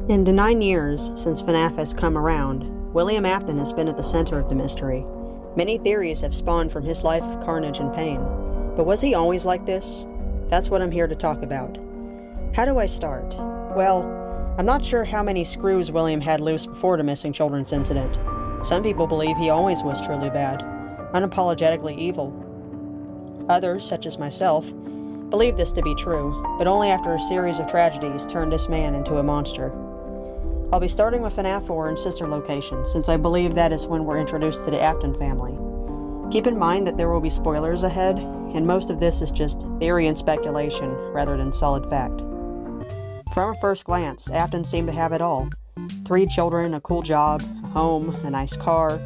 In the 9 years since FNAF has come around, William Afton has been at the center of the mystery. Many theories have spawned from his life of carnage and pain. But was he always like this? That's what I'm here to talk about. How do I start? Well, I'm not sure how many screws William had loose before the missing children's incident. Some people believe he always was truly bad, unapologetically evil. Others, such as myself, believe this to be true, but only after a series of tragedies turned this man into a monster. I'll be starting with FNAF 4 and sister locations, since I believe that is when we're introduced to the Afton family. Keep in mind that there will be spoilers ahead, and most of this is just theory and speculation, rather than solid fact. From a first glance, Afton seemed to have it all. 3 children, a cool job, a home, a nice car,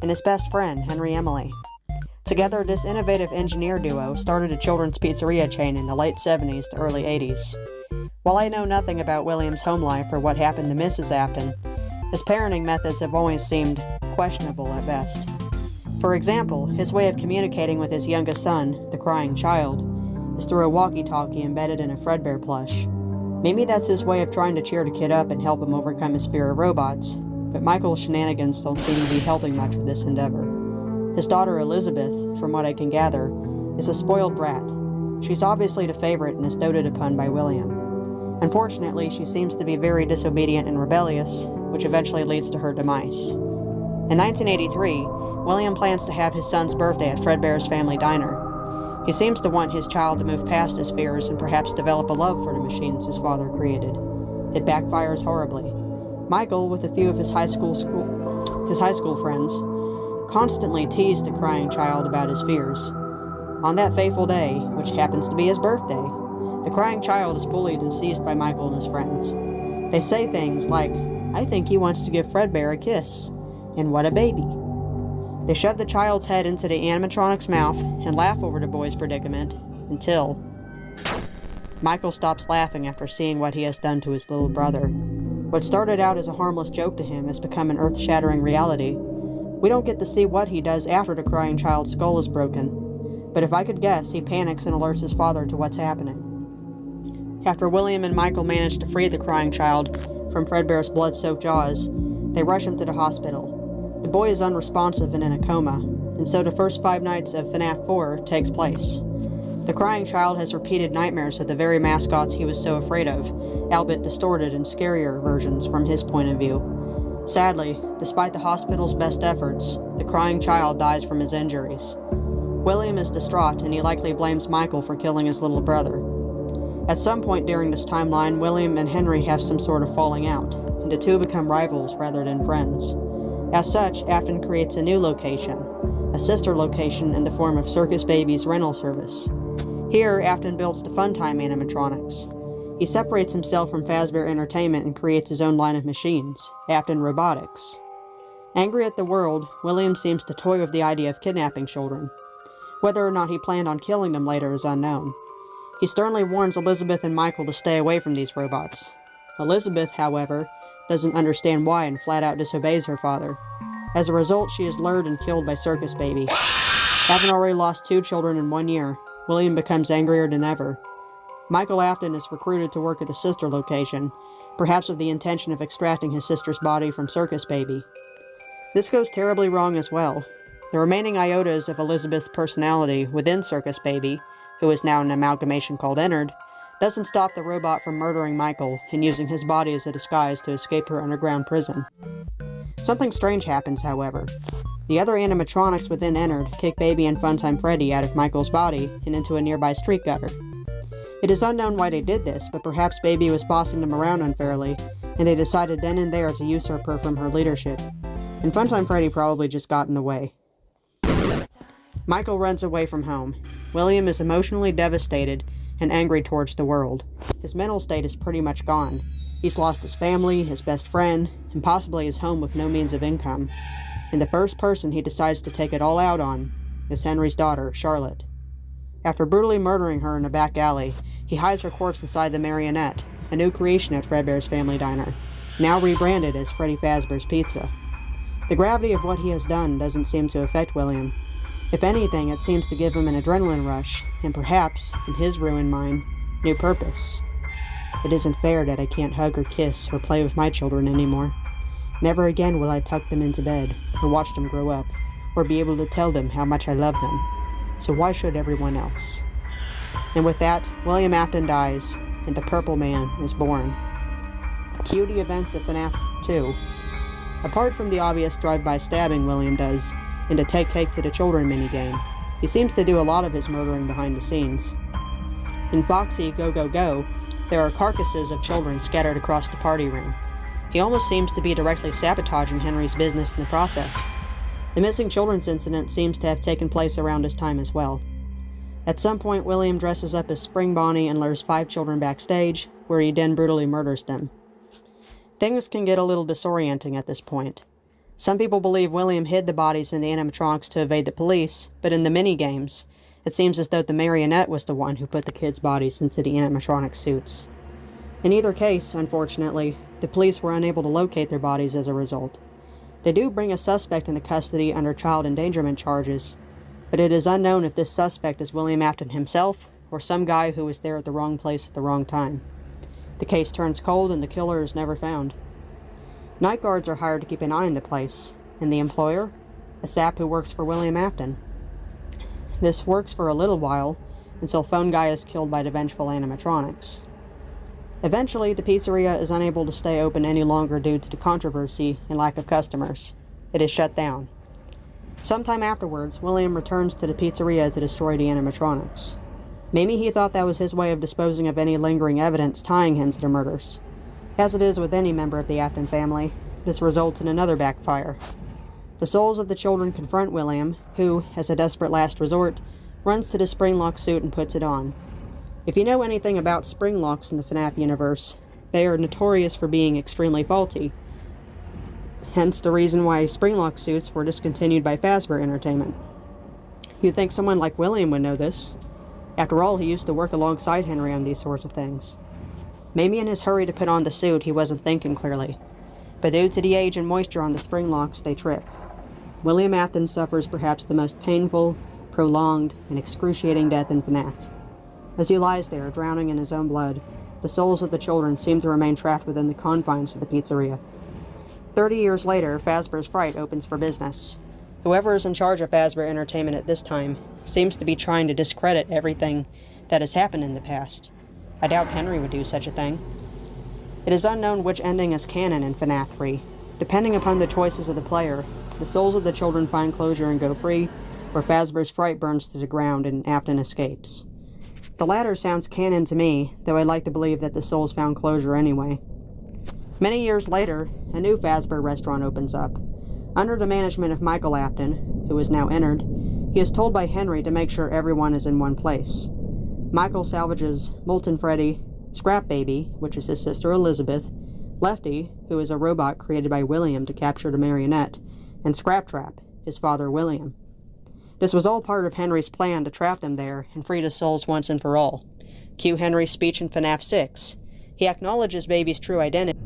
and his best friend, Henry Emily. Together, this innovative engineer duo started a children's pizzeria chain in the late 70s to early 80s. While I know nothing about William's home life or what happened to Mrs. Afton, his parenting methods have always seemed questionable at best. For example, his way of communicating with his youngest son, the crying child, is through a walkie-talkie embedded in a Fredbear plush. Maybe that's his way of trying to cheer the kid up and help him overcome his fear of robots, but Michael's shenanigans don't seem to be helping much with this endeavor. His daughter Elizabeth, from what I can gather, is a spoiled brat. She's obviously the favorite and is doted upon by William. Unfortunately, she seems to be very disobedient and rebellious, which eventually leads to her demise. In 1983, William plans to have his son's birthday at Fredbear's family diner. He seems to want his child to move past his fears and perhaps develop a love for the machines his father created. It backfires horribly. Michael, with a few of his high school friends, constantly teased the crying child about his fears. On that fateful day, which happens to be his birthday, the crying child is bullied and seized by Michael and his friends. They say things like, "I think he wants to give Fredbear a kiss," and "what a baby." They shove the child's head into the animatronic's mouth and laugh over the boy's predicament, until Michael stops laughing after seeing what he has done to his little brother. What started out as a harmless joke to him has become an earth-shattering reality. We don't get to see what he does after the crying child's skull is broken, but if I could guess, he panics and alerts his father to what's happening. After William and Michael manage to free the crying child from Fredbear's blood-soaked jaws, they rush him to the hospital. The boy is unresponsive and in a coma, and so the first 5 nights of FNAF 4 takes place. The crying child has repeated nightmares of the very mascots he was so afraid of, albeit distorted and scarier versions from his point of view. Sadly, despite the hospital's best efforts, the crying child dies from his injuries. William is distraught, and he likely blames Michael for killing his little brother. At some point during this timeline, William and Henry have some sort of falling out, and the two become rivals rather than friends. As such, Afton creates a new location, a sister location in the form of Circus Baby's rental service. Here, Afton builds the Funtime animatronics. He separates himself from Fazbear Entertainment and creates his own line of machines, Afton Robotics. Angry at the world, William seems to toy with the idea of kidnapping children. Whether or not he planned on killing them later is unknown. He sternly warns Elizabeth and Michael to stay away from these robots. Elizabeth, however, doesn't understand why and flat out disobeys her father. As a result, she is lured and killed by Circus Baby. Having already lost 2 children in 1 year, William becomes angrier than ever. Michael Afton is recruited to work at the sister location, perhaps with the intention of extracting his sister's body from Circus Baby. This goes terribly wrong as well. The remaining iotas of Elizabeth's personality within Circus Baby, who is now an amalgamation called Ennard, doesn't stop the robot from murdering Michael and using his body as a disguise to escape her underground prison. Something strange happens, however. The other animatronics within Ennard kick Baby and Funtime Freddy out of Michael's body and into a nearby street gutter. It is unknown why they did this, but perhaps Baby was bossing them around unfairly, and they decided then and there to usurp her from her leadership. And Funtime Freddy probably just got in the way. Michael runs away from home. William is emotionally devastated and angry towards the world. His mental state is pretty much gone. He's lost his family, his best friend, and possibly his home with no means of income. And the first person he decides to take it all out on is Henry's daughter, Charlotte. After brutally murdering her in a back alley, he hides her corpse inside the Marionette, a new creation at Fredbear's family diner, now rebranded as Freddy Fazbear's Pizza. The gravity of what he has done doesn't seem to affect William. If anything, it seems to give him an adrenaline rush, and perhaps, in his ruined mind, new purpose. It isn't fair that I can't hug or kiss or play with my children anymore. Never again will I tuck them into bed, or watch them grow up, or be able to tell them how much I love them. So why should everyone else? And with that, William Afton dies, and the Purple Man is born. Cue the events of FNAF 2. Apart from the obvious drive-by stabbing William does in the Take Cake to the Children minigame, he seems to do a lot of his murdering behind the scenes. In Foxy Go Go Go, there are carcasses of children scattered across the party room. He almost seems to be directly sabotaging Henry's business in the process. The missing children's incident seems to have taken place around this time as well. At some point, William dresses up as Spring Bonnie and lures 5 children backstage, where he then brutally murders them. Things can get a little disorienting at this point. Some people believe William hid the bodies in the animatronics to evade the police, but in the mini-games, it seems as though the marionette was the one who put the kids' bodies into the animatronic suits. In either case, unfortunately, the police were unable to locate their bodies as a result. They do bring a suspect into custody under child endangerment charges, but it is unknown if this suspect is William Afton himself or some guy who was there at the wrong place at the wrong time. The case turns cold and the killer is never found. Night guards are hired to keep an eye on the place, and the employer? A sap who works for William Afton. This works for a little while, until Phone Guy is killed by the vengeful animatronics. Eventually, the pizzeria is unable to stay open any longer due to the controversy and lack of customers. It is shut down. Sometime afterwards, William returns to the pizzeria to destroy the animatronics. Maybe he thought that was his way of disposing of any lingering evidence tying him to the murders. As it is with any member of the Afton family, this results in another backfire. The souls of the children confront William, who, as a desperate last resort, runs to the spring-lock suit and puts it on. If you know anything about spring locks in the FNAF universe, they are notorious for being extremely faulty. Hence the reason why spring-lock suits were discontinued by Fazbear Entertainment. You'd think someone like William would know this. After all, he used to work alongside Henry on these sorts of things. Maybe in his hurry to put on the suit, he wasn't thinking clearly. But due to the age and moisture on the spring locks, they trip. William Afton suffers perhaps the most painful, prolonged, and excruciating death in FNAF. As he lies there, drowning in his own blood, the souls of the children seem to remain trapped within the confines of the pizzeria. 30 years later, Fazbear's Fright opens for business. Whoever is in charge of Fazbear Entertainment at this time seems to be trying to discredit everything that has happened in the past. I doubt Henry would do such a thing. It is unknown which ending is canon in FNAF 3. Depending upon the choices of the player, the souls of the children find closure and go free, or Fazbear's Fright burns to the ground and Afton escapes. The latter sounds canon to me, though I'd like to believe that the souls found closure anyway. Many years later, a new Fazbear restaurant opens up. Under the management of Michael Afton, who is now entered, he is told by Henry to make sure everyone is in one place. Michael salvages Molten Freddy, Scrap Baby, which is his sister Elizabeth, Lefty, who is a robot created by William to capture the marionette, and Scrap Trap, his father William. This was all part of Henry's plan to trap them there and free the souls once and for all. Cue Henry's speech in FNAF 6. He acknowledges Baby's true identity.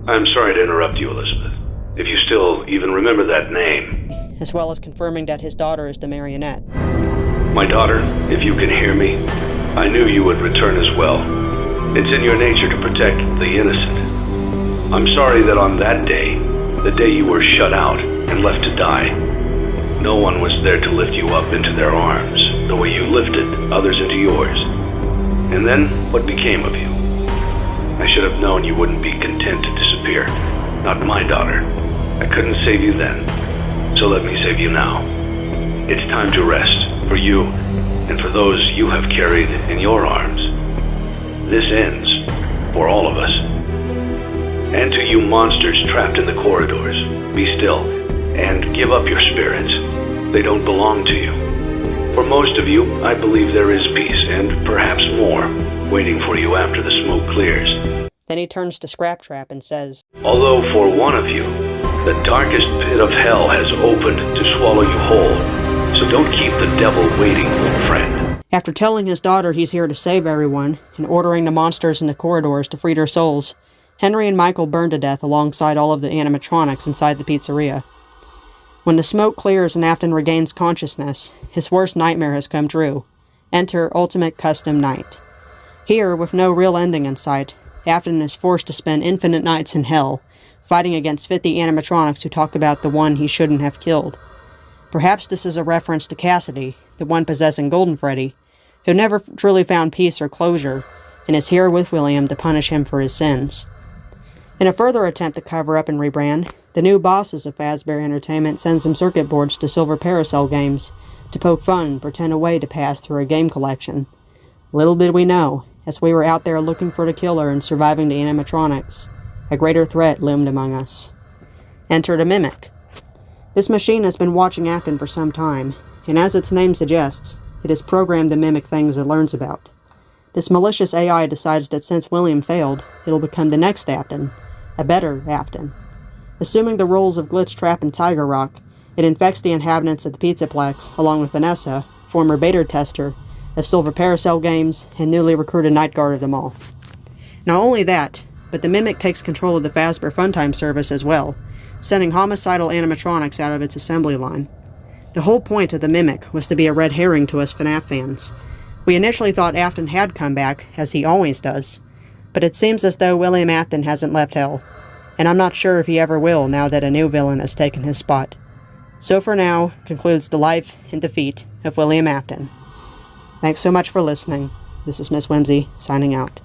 I'm sorry to interrupt you, Elizabeth. If you still even remember that name. As well as confirming that his daughter is the marionette. My daughter, if you can hear me, I knew you would return as well. It's in your nature to protect the innocent. I'm sorry that on that day, the day you were shut out and left to die, no one was there to lift you up into their arms, the way you lifted others into yours. And then, what became of you? I should have known you wouldn't be content to disappear. Not my daughter. I couldn't save you then, so let me save you now. It's time to rest, for you, and for those you have carried in your arms. This ends, for all of us. And to you monsters trapped in the corridors, be still, and give up your spirits. They don't belong to you. For most of you, I believe there is peace, and perhaps more, waiting for you after the smoke clears. Then he turns to Scrap Trap and says, Although for one of you, the darkest pit of hell has opened to swallow you whole, so don't keep the devil waiting, friend. After telling his daughter he's here to save everyone, and ordering the monsters in the corridors to free their souls, Henry and Michael burn to death alongside all of the animatronics inside the pizzeria. When the smoke clears and Afton regains consciousness, his worst nightmare has come true. Enter Ultimate Custom Night. Here, with no real ending in sight, Afton is forced to spend infinite nights in hell, fighting against 50 animatronics who talk about the one he shouldn't have killed. Perhaps this is a reference to Cassidy, the one possessing Golden Freddy, who never truly found peace or closure, and is here with William to punish him for his sins. In a further attempt to cover up and rebrand, the new bosses of Fazbear Entertainment send some circuit boards to Silver Parasol Games to poke fun and pretend a way to pass through a game collection. Little did we know, as we were out there looking for the killer and surviving the animatronics, a greater threat loomed among us. Enter the Mimic. This machine has been watching Afton for some time, and as its name suggests, it is programmed to mimic things it learns about. This malicious AI decides that since William failed, it'll become the next Afton, a better Afton. Assuming the roles of Glitchtrap and Tiger Rock, it infects the inhabitants of the Pizzaplex, along with Vanessa, former beta tester of Silver Parasol Games and newly recruited night guard of them all. Not only that, but the Mimic takes control of the Fazbear Funtime service as well, sending homicidal animatronics out of its assembly line. The whole point of the Mimic was to be a red herring to us FNAF fans. We initially thought Afton had come back, as he always does, but it seems as though William Afton hasn't left hell, and I'm not sure if he ever will now that a new villain has taken his spot. So for now, concludes the life and defeat of William Afton. Thanks so much for listening. This is Miss Whimsy, signing out.